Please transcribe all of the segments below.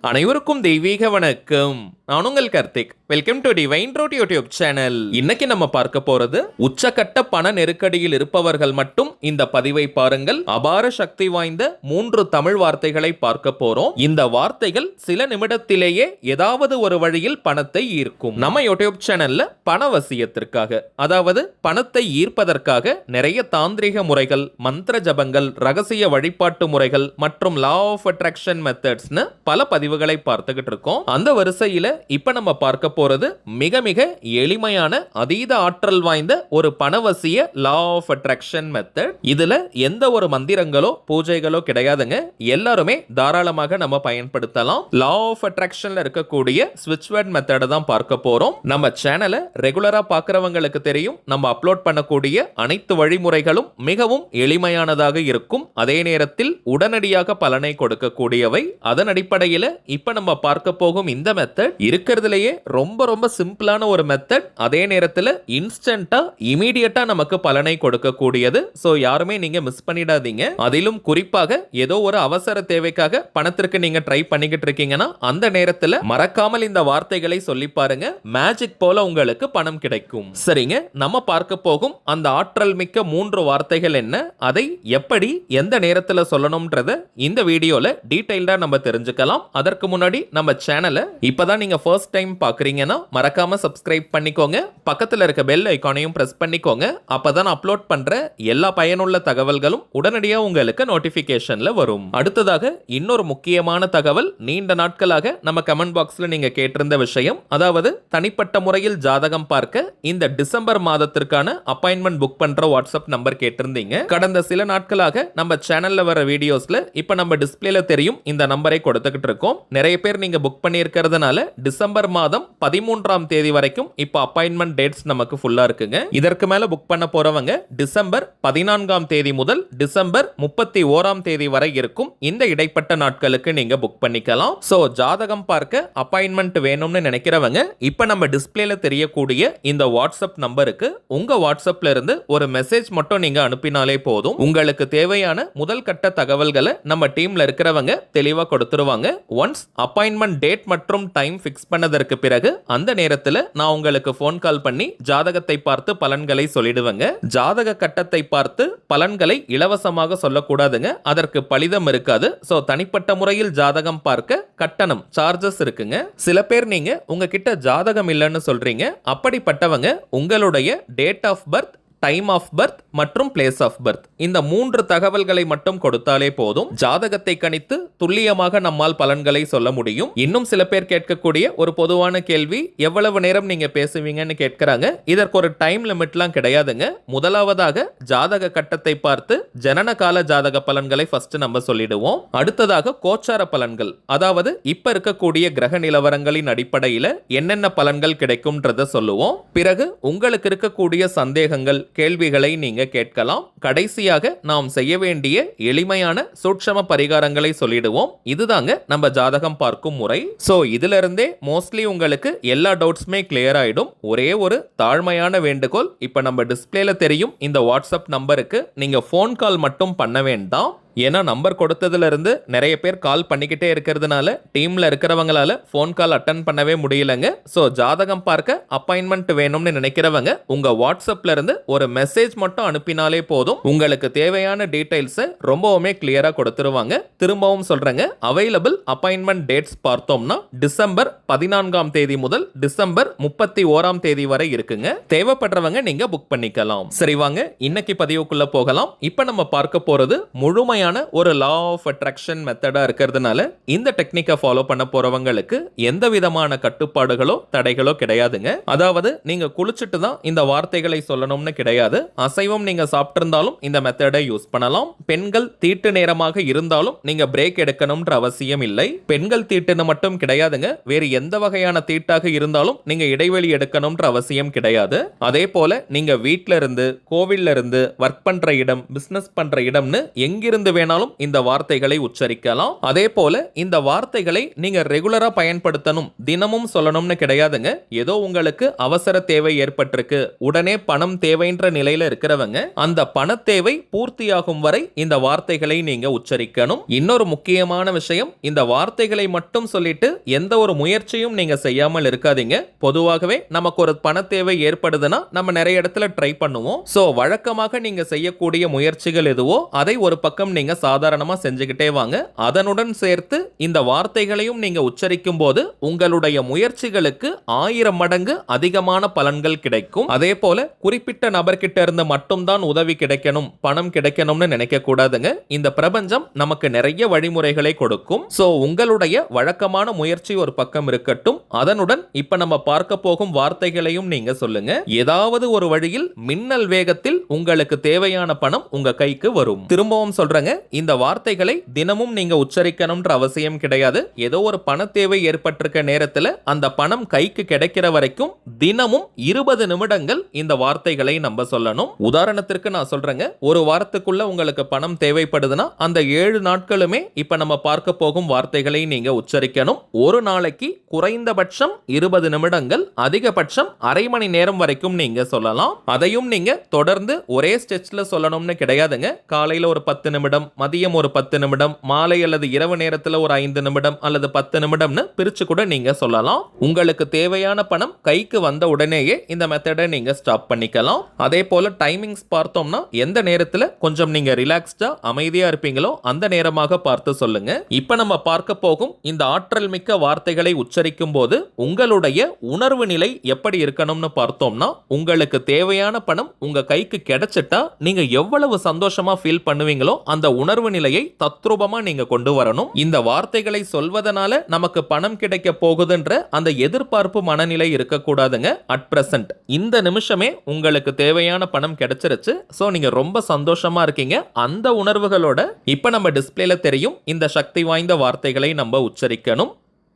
அனைவருக்கும் தெய்வீக வணக்கம். நான் உங்கள் Karthik. Welcome to divine road YouTube channel. இன்னைக்கு நம்ம பார்க்க போறது உச்சக்கட்ட பண நெருக்கடியில் இருப்பவர்கள் மட்டும் இந்த பதிவை பாருங்கள். அபார சக்தி வாய்ந்த 3 தமிழ் வார்த்தைகளை பார்க்க போறோம். இந்த வார்த்தைகள் சில நிமிடத்திலேயே ஏதாவது ஒரு வழியில் பணத்தை ஈர்க்கும். நம்ம யூடியூப் சேனல்ல பணவசியத்திற்காக, அதாவது பணத்தை ஈர்ப்பதற்காக நிறைய தாந்திரிக முறைகள், மந்திர ஜபங்கள், ரகசிய வழிபாட்டு முறைகள் மற்றும் லா ஆஃப் அட்ராக்ஷன் மெத்தட்ஸ்னு பல பதிவுகளை பார்த்துக்கிட்டு இருக்கோம். அந்த வரிசையில இப்ப நம்ம பார்க்க போறது மிக மிக எளிமையான அதீத ஆற்றல் வாய்ந்த ஒரு பணவசிய லா ஆஃப் அட்ராக்ஷன் மெத்தட். இதுல எந்த ஒரு மந்திரங்களோ பூஜைகளோ கிடையாதுங்க. எல்லாருமே தாராளமாக நம்ம பயன்படுத்தலாம். லா ஆஃப் அட்ராக்ஷன்ல இருக்கக்கூடிய ஸ்விட்ச் வேர்ட் மெத்தட தான் பார்க்க போறோம். நம்ம சேனலை ரெகுலரா பார்க்கறவங்களுக்கு தெரியும், நம்ம அப்லோட் பண்ணக்கூடிய அனைத்து வழிமுறைகளும் மிகவும் எளிமையானதாக இருக்கும். அதே நேரத்தில் உடனடியாக பலனை கொடுக்கக்கூடியவை. அதன் அடிப்படையில் இப்ப நம்ம பார்க்க போகும் இந்த மெத்தட் இருக்கிறதுலயே ரொம்ப ரொம்ப சிம்பிளான ஒரு மெத்தட். அதே நேரத்தில் இன்ஸ்டன்டா இமீடியட்டா நமக்கு பலனை கொடுக்கக்கூடியது. சோ யாருமே நீங்க மிஸ் பண்ணிடாதீங்க. அதிலும் குறிப்பாக ஏதோ ஒரு அவசர தேவைக்காக பணத்திற்கு நீங்க ட்ரை பண்ணிக்கிட்டு இருக்கீங்கன்னா அந்த நேரத்தில் மறக்காமல் இந்த வார்த்தைகளை சொல்லி பாருங்க. மேஜிக் போல உங்களுக்கு பணம் கிடைக்கும். சரிங்க, நம்ம பார்க்க போகும் அந்த ஆற்றல் மிக்க 3 வார்த்தைகள் என்ன, அதை எப்படி எந்த நேரத்தில் சொல்லணும்ன்றத இந்த வீடியோல டீடைல்டா நம்ம தெரிஞ்சுக்கலாம். அதற்கு முன்னாடி நம்ம சேனலை இப்பதான் நீங்க ஃபர்ஸ்ட் டைம் பார்க்கறீங்கன்னா மறக்காம சப்ஸ்கிரைப் பண்ணிக்கோங்க. பக்கத்துல இருக்க பெல் ஐகானையும் பிரஸ் பண்ணிக்கோங்க. அப்பதான் அப்லோட் பண்ற எல்லா பயனுள்ள தகவல்களும் உடனடியா உங்களுக்கு நோட்டிபிகேஷன்ல வரும். அடுத்ததாக இன்னொரு முக்கியமான தகவல், நீண்ட நாட்களாக நம்ம கமெண்ட் பாக்ஸ்ல நீங்க கேட்டிருந்த விஷயம், அதாவது தனிப்பட்ட முறையில் ஜாதகம் பார்க்க இந்த டிசம்பர் மாதத்திற்கான அப்பாயின்மெண்ட் புக் பண்ற வாட்ஸ்அப் நம்பர் கேட்டிருந்தீங்க. கடந்த சில நாட்களாக நம்ம சேனல்ல வர வீடியோஸ்ல இப்ப நம்ம டிஸ்பிளேல தெரியும் இந்த நம்பரை கொடுத்துக்கிட்டு இருக்கோம். நிறைய பேர் நீங்க புக் பண்ணியிருக்கிறதுனால டிசம்பர் மாதம் 13ஆம் தேதி வரைக்கும் இப்ப அப்பாயின்மெண்ட் டேட்ஸ் நமக்கு ஃபுல்லா இருக்குங்க. இதற்கு மேல புக் பண்ண போறவங்க டிசம்பர் 14ஆம் தேதி முதல் டிசம்பர் 31ஆம் தேதி வரை இருக்கும் இந்த இடைப்பட்ட நாட்களுக்கு நீங்க புக் பண்ணிக்கலாம். சோ ஜாதகம் பார்க்க அப்பாயின்மெண்ட் வேணும்னு நினைக்கிறவங்க இப்ப நம்ம டிஸ்பிளேல தெரியக்கூடிய இந்த வாட்ஸ்அப் நம்பருக்கு உங்க வாட்ஸ்அப்ல இருந்து ஒரு மெசேஜ் மட்டும் நீங்க அனுப்பினாலே போதும். உங்களுக்கு தேவையான முதல் கட்ட தகவல்களை நம்ம டீம்ல இருக்கிறவங்க தெளிவா கொடுத்துருவாங்க. ஒன்ஸ் அப்பாயின்மெண்ட் டேட் மற்றும் டைம் ஃபிக்ஸ் பண்ணதற்கு பிறகு அந்த நேரத்தில் நான் உங்களுக்கு ஃபோன் கால் பண்ணி ஜாதகத்தை பார்த்து பலன்களை சொல்லிடுவேங்க. ஜாதக கட்டத்தை பார்த்து பலன்களை இலவசமாக சொல்லக்கூடாதுங்க, அதற்கு பலிதம் இருக்காது. சோ தனிப்பட்ட முறையில் ஜாதகம் பார்க்க கட்டணம், சார்ஜஸ் இருக்குங்க. சில பேர் நீங்க உங்ககிட்ட ஜாதகம் இல்லைன்னு சொல்றீங்க. அப்படிப்பட்டவங்க உங்களுடைய date of birth, time of birth மற்றும் பிளேஸ் ஆஃப் பர்த் இந்த 3 தகவல்களை மட்டும் கொடுத்தாலே போதும். ஜாதகத்தை கணித்து துல்லியமாக நம்மால் பலன்களை சொல்ல முடியும். இன்னும் சில பேர் கேட்கக்கூடிய ஒரு பொதுவான கேள்வி, எவ்வளவு நேரம் நீங்க பேசுவீங்கன்னு கேட்கிறாங்க. இதற்கு ஒரு டைம் லிமிட்லாம் கிடையாதுங்க. முதலாவதாக ஜாதக கட்டத்தை பார்த்து ஜனன கால ஜாதக பலன்களை ஃபர்ஸ்ட் நம்ம சொல்லிடுவோம். அடுத்ததாக கோச்சார பலன்கள், அதாவது இப்ப இருக்கக்கூடிய கிரக நிலவரங்களின் அடிப்படையில் என்னென்ன பலன்கள் கிடைக்கும்ன்றத சொல்லுவோம். பிறகு உங்களுக்கு இருக்கக்கூடிய சந்தேகங்கள், கேள்விகளை நீங்க கேட்கலாம். கடைசியாக நாம் செய்ய வேண்டிய எளிமையான சூட்சம பரிகாரங்களை சொல்லிடுவோம். இதுதாங்க நம்ம ஜாதகம் பார்க்கும் முறை. சோ இதுல இருந்தே மோஸ்ட்லி உங்களுக்கு எல்லா டவுட்ஸ்மே கிளியர் ஆயிடும். ஒரே ஒரு தாழ்மையான வேண்டுகோள், இப்ப நம்ம டிஸ்பிளேல தெரியும் இந்த வாட்ஸ்அப் நம்பருக்கு நீங்க ஃபோன் கால் மட்டும் பண்ண வேண்டாம். ஏன்னா நம்பர் கொடுத்ததுல இருந்து நிறைய பேர் கால் பண்ணிக்கிட்டே இருக்கிறதுனால டீம்ல இருக்கிறவங்களால ஃபோன் கால் அட்டன் பண்ணவே முடியலங்க. சோ ஜாதகம் பார்க்க அப்பாயின்மெண்ட் வேணும்னு நினைக்கிறவங்க உங்க வாட்ஸ்அப்ல இருந்து ஒரு மெசேஜ் மட்டும் அனுப்பினாலே போதும். உங்களுக்கு தேவையான டீடைல்ஸ் ரொம்பவுமே கிளியரா கொடுத்துருவாங்க. திரும்பவும் சொல்றேங்க, அவைலபிள் அப்பாயின்மெண்ட் டேட்ஸ் பார்த்தோம்னா டிசம்பர் 14ஆம் தேதி முதல் டிசம்பர் 31ஆம் தேதி வரை இருக்குங்க. தேவைப்படுறவங்க நீங்க புக் பண்ணிக்கலாம். சரி வாங்க இன்னைக்கு பதிவுக்குள்ள போகலாம். இப்ப நம்ம பார்க்க போறது முழுமையான ஒரு லா ஆஃப் அட்ராக்ஷன் மெத்தடா இருக்கிறதுனால இந்த டெக்னிக்கை ஃபாலோ பண்ண போறவங்களுக்கு எந்த விதமான கட்டுப்பாடுகளோ தடைகளோ கிடையாதுங்க. அதாவது நீங்க குளிச்சுட்டு தான் இந்த வார்த்தைகளை சொல்லணும்னு கிடையாது. அசைவம் நீங்க சாப்பிட்டிருந்தாலும் இந்த மெத்தடை யூஸ் பண்ணலாம். பெண்கள் தீட்டு நேரமாக இருந்தாலும் நீங்க பிரேக் எடுக்கணும்ன்ற அவசியம் இல்லை. பெண்கள் தீட்டுன்னு மட்டும் கிடையாதுங்க, வேறு எந்த வகையான தீட்டாக இருந்தாலும் நீங்க இடைவெளி எடுக்கணும்ன்ற அவசியம் கிடையாது. அதே போல நீங்க வீட்ல இருந்து, கோவில்ல இருந்து, ஒர்க் பண்ற இடம், பிசினஸ் பண்ற இடம்னு எங்கிருந்து வேணாலும் இந்த வார்த்தைகளை உச்சரிக்கலாம். அதே போல இந்த வார்த்தைகளை நீங்க ரெகுலரா பயன்படுத்தணும், தினமும் சொல்லணும்னு கிடையாதுங்க. ஏதோ உங்களுக்கு அவசர தேவை ஏற்பட்டிருக்கு, உடனே பணம் தேவைன்ற நிலையில இருக்கிறவங்க அந்த பண தேவை பூர்த்தியாகும் வரை இந்த வார்த்தைகளை நீங்க உச்சரிக்கணும். இன்னொரு முக்கியமான விஷயம், இந்த வார்த்தைகளை மட்டும் சொல்லிட்டு எந்த ஒரு முயற்சியும் நீங்க செய்யாமல் இருக்காதீங்க. பொதுவாகவே நமக்கு ஒரு பண தேவை ஏற்படுதுன்னா நம்ம நிறைய இடத்துல ட்ரை பண்ணுவோம். சோ வழக்கமாக நீங்க செய்யக்கூடிய முயற்சிகள் எதுவோ அதை ஒரு பக்கம் நீங்க சாதாரணமா செஞ்சுக்கிட்டே வாங்க. அதனுடன் சேர்த்து இந்த வார்த்தைகளையும் நீங்க உச்சரிக்கும் போது உங்களுடைய முயற்சிகளுக்கு 1000 மடங்கு அதிகமான பலன்கள் கிடைக்கும். அதே போல குறிப்பிட்ட நபர்கிட்ட இருந்து மட்டும்தான் உதவி கிடைக்கணும், பணம் கிடைக்கணும்னு நினைக்க கூடாதுங்க. இந்த பிரபஞ்சம் நமக்கு நிறைய வழிமுறைகளை கொடுக்கும். சோ உங்களுடைய வழக்கமான முயற்சி ஒரு பக்கம் இருக்கட்டும், அதனுடன் இப்ப நம்ம பார்க்க போகும் வார்த்தைகளையும் நீங்க சொல்லுங்க. ஏதாவது ஒரு வழியில் மின்னல் வேகத்தில் உங்களுக்கு தேவையான பணம் உங்க கைக்கு வரும். திரும்பவும் சொல்றேங்க, இந்த வார்த்தைகளை தினமும் நீங்க உச்சரிக்கணும்ன்ற அவசியம் கிடையாது. ஏதோ ஒரு பண தேவை ஏற்பட்டிருக்க நேரத்துல அந்த பணம் கைக்கு கிடைக்கிற வரைக்கும் தினமும் 20 நிமிடங்கள் இந்த வார்த்தைகளை நம்ம சொல்லணும். உதாரணத்திற்கு நான் சொல்றேங்க, ஒரு வாரத்துக்குள்ள உங்களுக்கு பணம் தேவைப்படுதுன்னா அந்த 7 நாட்களுமே இப்ப நம்ம பார்க்க போகும் வார்த்தைகளை நீங்க உச்சரிக்கணும். ஒரு நாளைக்கு குறைந்தபட்சம் 20 நிமிடங்கள், அதிகபட்சம் அரை மணி நேரம் வரைக்கும் நீங்க சொல்லலாம். அதையும் நீங்க தொடர்ந்து ஒரே ஸ்டெச்ல சொல்லணும்னு கிடையாதுங்க. காலையில ஒரு 10 நிமிடம், மதியம் ஒரு 10 நிமிடம், மாலை அல்லது இரவு நேரத்துல ஒரு 5 நிமிடம் அல்லது 10 நிமிடம்னு பிரிச்சு கூட நீங்க சொல்லலாம். உங்களுக்கு தேவையான பணம் கைக்கு வந்த உடனேயே இந்த மெத்தடை நீங்க ஸ்டாப் பண்ணிக்கலாம். அதே போல டைமிங்ஸ் பார்த்தோம்னா எந்த நேரத்துல கொஞ்சம் நீங்க ரிலாக்ஸ்டா அமைதியா இருப்பீங்களோ அந்த நேரமாக பார்த்து சொல்லுங்க. இப்ப நம்ம பார்க்க போகும் இந்த ஆற்றல் மிக்க வார்த்தைகளை உச்சரிக்கும் போது உங்களுடைய உணர்வு நிலை எப்படி இருக்கணும்னு பார்த்தோம்னா, உங்களுக்கு தேவையான பணம் உங்க கைக்கு கிடைச்சிட்டா நீங்க எவ்வளவு சந்தோஷமா ஃபீல் பண்ணுவீங்களோ அந்த உணர்வு நிலையை தத்ரூபமா நீங்க கொண்டு வரணும். இந்த வார்த்தைகளை சொல்வதனால நமக்கு பணம் கிடைக்க போகுதுன்ற அந்த எதிர்பார்ப்பு மனநிலை இருக்கக்கூடாதுங்க. அட் பிரசன்ட் இந்த நிமிஷமே உங்களுக்கு தேவையான பணம் கிடைச்சிருச்சு, சோ நீங்க ரொம்ப சந்தோஷமா இருக்கீங்க, அந்த உணர்வுகளோட இப்ப நம்ம டிஸ்பிளேல தெரியும் இந்த சக்தி வாய்ந்த வார்த்தைகளை நம்ம உச்சரிக்கணும்.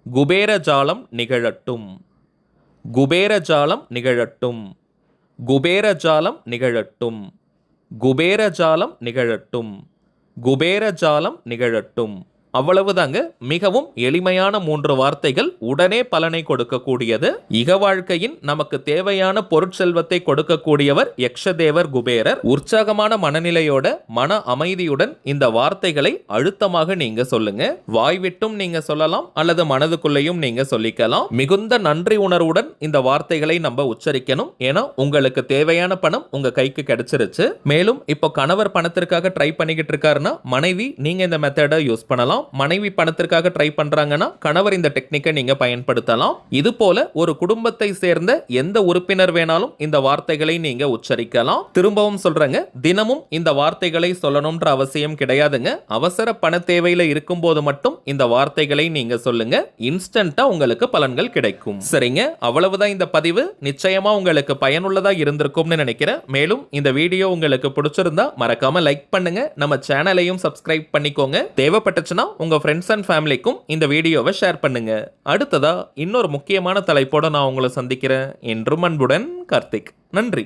குபேர ஜாலம் நிகழட்டும், குபேர ஜாலம் நிகழட்டும், குபேர ஜாலம் நிகழட்டும், குபேர ஜாலம் நிகழட்டும், குபேர ஜாலம் நிகழட்டும். அவ்வளவுதாங்க. மிகவும் எளிமையான 3 வார்த்தைகள் உடனே பலனை கொடுக்கக்கூடியது. இக வாழ்க்கையின் நமக்கு தேவையான பொருட்செல்வத்தை கொடுக்கக்கூடியவர் யக்ஷதேவர் குபேரர். உற்சாகமான மனநிலையோட மன அமைதியுடன் இந்த வார்த்தைகளை அழுத்தமாக நீங்க சொல்லுங்க. வாய் விட்டும் நீங்க சொல்லலாம் அல்லது மனதுக்குள்ளேயும் நீங்க சொல்லிக்கலாம். மிகுந்த நன்றி உணர்வுடன் இந்த வார்த்தைகளை நம்ம உச்சரிக்கணும். ஏன்னா உங்களுக்கு தேவையான பணம் உங்க கைக்கு கிடைச்சிருச்சு. மேலும் இப்போ கணவர் பணத்திற்காக ட்ரை பண்ணிக்கிட்டு இருக்காருன்னா மனைவி நீங்க இந்த மெத்தடை யூஸ் பண்ணலாம். மனைவி பணத்திற்காக ட்ரை பண்றாங்கன்னா கணவர் இந்த டெக்னிக்கை நீங்க பயன்படுத்தலாம். இது போல ஒரு குடும்பத்தை சேர்ந்த எந்த உறுப்பினர் வேணாலும் இந்த வார்த்தைகளை நீங்க உச்சரிக்கலாம். திரும்பவும் சொல்றேங்க, தினமும் இந்த வார்த்தைகளை சொல்லணும்ன்ற அவசியம் கிடையாதுங்க. அவசர பண தேவையில இருக்கும் போது மட்டும் இந்த வார்த்தைகளை நீங்க சொல்லுங்க. இன்ஸ்டன்ட்டா உங்களுக்கு பலன்கள் கிடைக்கும். சரிங்க, அவ்வளவுதான் இந்த பதிவு. நிச்சயமா உங்களுக்கு பயனுள்ளதா இருந்திருக்கும்னு நினைக்கிறேன். மேலும் இந்த வீடியோ உங்களுக்கு பிடிச்சிருந்தா மறக்காம லைக் பண்ணுங்க, நம்ம சேனலையும் சப்ஸ்கிரைப் பண்ணிக்கோங்க. தேவைப்பட்டுச்சுன்னா உங்க ஃப்ரெண்ட்ஸ் அண்ட் ஃபேமிலிக்கும் இந்த வீடியோவை ஷேர் பண்ணுங்க. அடுத்ததா இன்னொரு முக்கியமான தலைப்போட நான் உங்களை சந்திக்கிறேன். என்றும் அன்புடன் கார்த்திக். நன்றி.